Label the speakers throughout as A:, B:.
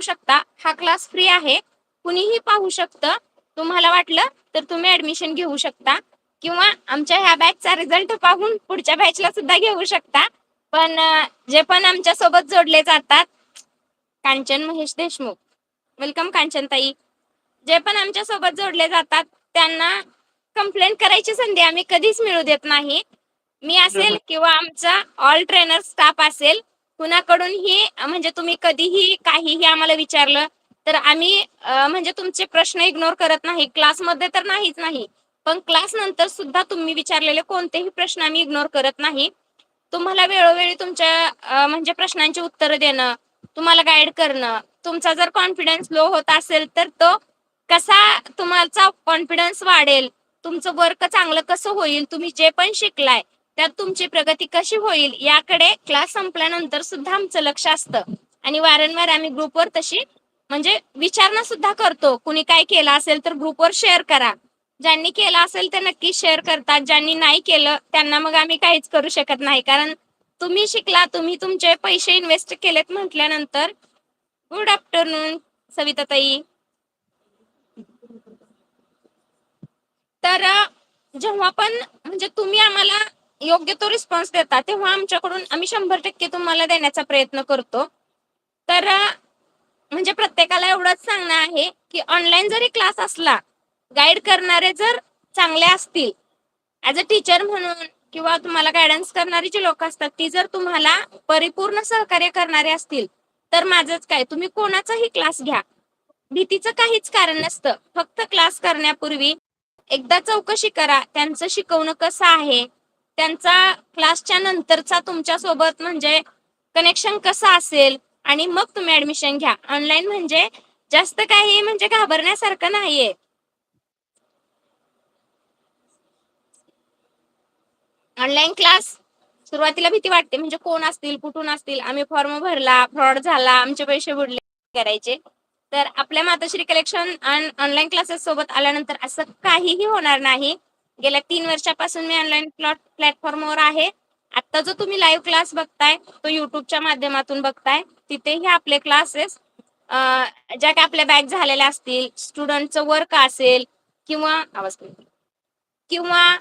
A: शकता. हा class free आहे. कुणीही पाहू शकतं. तुम्हाला वाटलं तर तुम्ही ऍडमिशन घेऊ शकता किंवा आमच्या ह्या बॅचचा रिझल्ट पाहून पुढच्या बॅचला सुद्धा घेऊ शकता. पण जे पण आमच्या सोबत जोडले जातात, कांचन महेश देशमुख, वेलकम कांचन ताई. जे पण आमच्या सोबत जोडले जातात त्यांना कंप्लेंट करायची संधी आम्ही कधीच मिळू देत नाही. मी असेल किंवा आमचा ऑल ट्रेनर स्टाफ असेल, कुणाकडूनही म्हणजे तुम्ही कधीही काहीही आम्हाला विचारलं तर आम्ही म्हणजे तुमचे प्रश्न इग्नोर करत नाही. क्लासमध्ये तर नाहीच नाही, पण क्लास नंतर सुद्धा तुम्ही विचारलेले कोणतेही प्रश्न आम्ही इग्नोर करत नाही. तुम्हाला वेळोवेळी तुमच्या म्हणजे प्रश्नांची उत्तरं देणं, तुम्हाला गाईड करणं. तुमचा जर कॉन्फिडन्स लो होत असेल तर तो कसा तुमचा कॉन्फिडन्स वाढेल, तुमचं वर्क चांगलं कसं होईल, तुम्ही जे पण शिकलाय त्यात तुमची प्रगती कशी होईल याकडे क्लास संपल्यानंतर सुद्धा आमचं लक्ष असतं. आणि वारंवार आम्ही ग्रुपवर तशी म्हणजे विचारणा सुद्धा करतो. कुणी काय केलं असेल तर ग्रुपवर शेअर करा. ज्यांनी केलं असेल ते नक्की शेअर करतात. ज्यांनी नाही केलं त्यांना मग आम्ही काहीच करू शकत नाही. कारण तुम्ही शिकला, तुम्ही तुमचे पैसे इन्व्हेस्ट केलेत म्हटल्यानंतर. गुड आफ्टरनून सविताताई. तर जेव्हा पण म्हणजे तुम्ही आम्हाला योग्य तो रिस्पॉन्स देता तेव्हा आमच्याकडून आम्ही 100% तुम्हाला देण्याचा प्रयत्न करतो. तर म्हणजे प्रत्येकाला एवढंच सांगणं आहे की ऑनलाईन जरी क्लास असला, गाईड करणारे जर चांगले असतील, ॲज अ टीचर म्हणून किंवा तुम्हाला गायडन्स करणारी जी लोक असतात ती जर तुम्हाला परिपूर्ण सहकार्य करणारे असतील, तर माझंच काय, तुम्ही कोणाचाही क्लास घ्या. भीतीचं काहीच कारण नसतं. फक्त क्लास करण्यापूर्वी एकदा चौकशी करा त्यांचं शिकवणं कसं आहे, त्यांचा क्लासच्या नंतरचा तुमच्यासोबत म्हणजे कनेक्शन कसं असेल आणि मग तुम्ही ऍडमिशन घ्या. ऑनलाईन म्हणजे जास्त काही म्हणजे घाबरण्यासारखं नाहीये. ऑनलाईन क्लास सुरुवातीला भीती वाटते, म्हणजे कोण असतील, कुठून असतील, आम्ही फॉर्म भरला, फ्रॉड झाला, आमचे पैसे बुडले करायचे. तर आपल्या मातोश्री कलेक्शन आणि ऑनलाईन क्लासेस सोबत आल्यानंतर असं काहीही होणार नाही. गेल्या 3 वर्षापासून मी ऑनलाईन प्लॅटफॉर्मवर आहे. आता जो तुम्ही लाईव्ह क्लास बघताय तो युट्यूबच्या माध्यमातून बघताय. तिथेही आपले क्लासेस ज्या काही आपल्या बॅच झालेल्या असतील, स्टुडंटचं वर्क असेल किंवा आवाज किंवा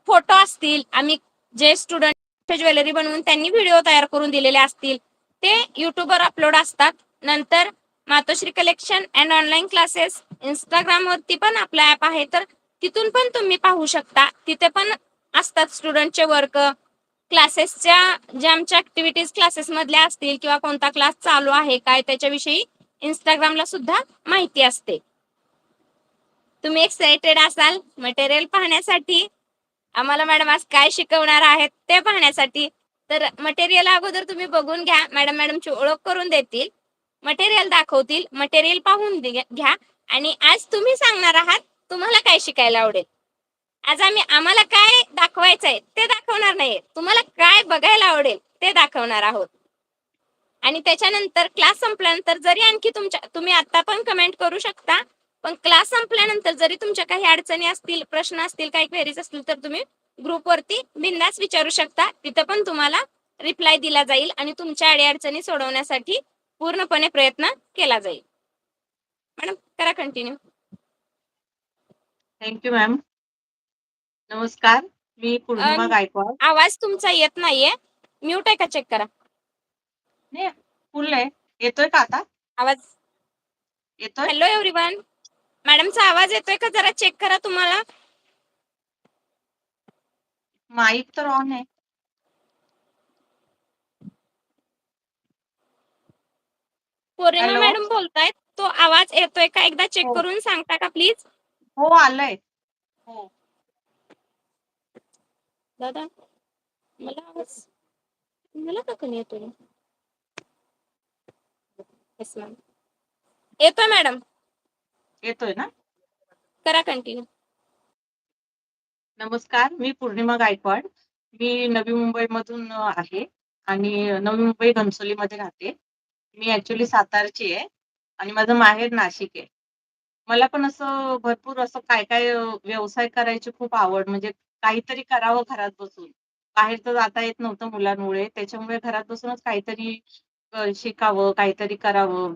A: फोटो असतील, आम्ही जे स्टुडंट ज्वेलरी बनवून त्यांनी व्हिडिओ तयार करून दिलेले असतील, ते युट्यूबवर अपलोड असतात. नंतर मातोश्री कलेक्शन अँड ऑनलाईन क्लासेस इंस्टाग्रामवरती पण आपला ऍप आहे, तर तिथून पण तुम्ही पाहू शकता. तिथे पण असतात स्टुडंटचे वर्क, क्लासेसच्या ज्या आमच्या ऍक्टिव्हिटीज क्लासेस मधल्या असतील किंवा कोणता क्लास चालू आहे काय त्याच्याविषयी इंस्टाग्रामला सुद्धा माहिती असते. तुम्ही एक्साइटेड असाल मटेरियल पाहण्यासाठी, आम्हाला मॅडम आज काय शिकवणार आहेत ते पाहण्यासाठी. तर मटेरियल अगोदर तुम्ही बघून घ्या. मॅडमची ओळख करून देतील, मटेरियल दाखवतील, मटेरियल पाहून घ्या आणि आज तुम्ही सांगणार आहात तुम्हाला काय शिकायला आवडेल. आज आम्हाला काय दाखवायचंय ते दाखवणार नाहीये, तुम्हाला काय बघायला आवडेल ते दाखवणार आहोत. आणि त्याच्यानंतर क्लास संपल्यानंतर जरी आणखी तुम्ही आता पण कमेंट करू शकता, पण क्लास संपल्यानंतर जरी तुमच्या काही अडचणी असतील, प्रश्न असतील, काही क्वेरीज असतील तर तुम्ही ग्रुपवरती बिंदास विचारू शकता. तिथं पण तुम्हाला रिप्लाय दिला जाईल आणि तुमच्या अडीअडचणी सोडवण्यासाठी पूर्णपणे प्रयत्न केला जाईल. मॅडम करा कंटिन्यू.
B: Thank you ma'am. नमस्कार, मी पूर्णिमा गायकवाड.
A: आवाज तुमचा येत नाहीये, म्यूट आहे का चेक करा.
B: नाही, फुल आहे. येतोय का आता?
A: आवाज
B: येतोय?
A: हॅलो एव्हरीवन, मॅडमचा आवाज येतोय का जरा चेक करा तुम्हाला.
B: माईक तर ऑन आहे.
A: पौर्णिमा
B: हॅलो.
A: मॅडम बोलतायत, तो आवाज येतोय का एकदा चेक
B: हो
A: करून सांगता का प्लीज.
B: हो आलंय. हो
A: दादा मला आवाज मला का कमी येतोय. येस मॅम, येतोय मॅडम,
B: येतोय ना?
A: करा कंटिन्यू.
B: नमस्कार, मी पूर्णिमा गायकवाड. मी नवी मुंबईमधून आहे आणि नवी मुंबई घनसोलीमध्ये राहते. मी ऍक्च्युली सातारची आहे आणि माझं माहेर नाशिक आहे. मला पण असं भरपूर असं काय काय व्यवसाय करायची खूप आवड, म्हणजे काहीतरी करावं घरात बसून. बाहेर तर जाता येत नव्हतं मुलांमुळे, त्याच्यामुळे घरात बसूनच काहीतरी शिकावं, काहीतरी करावं.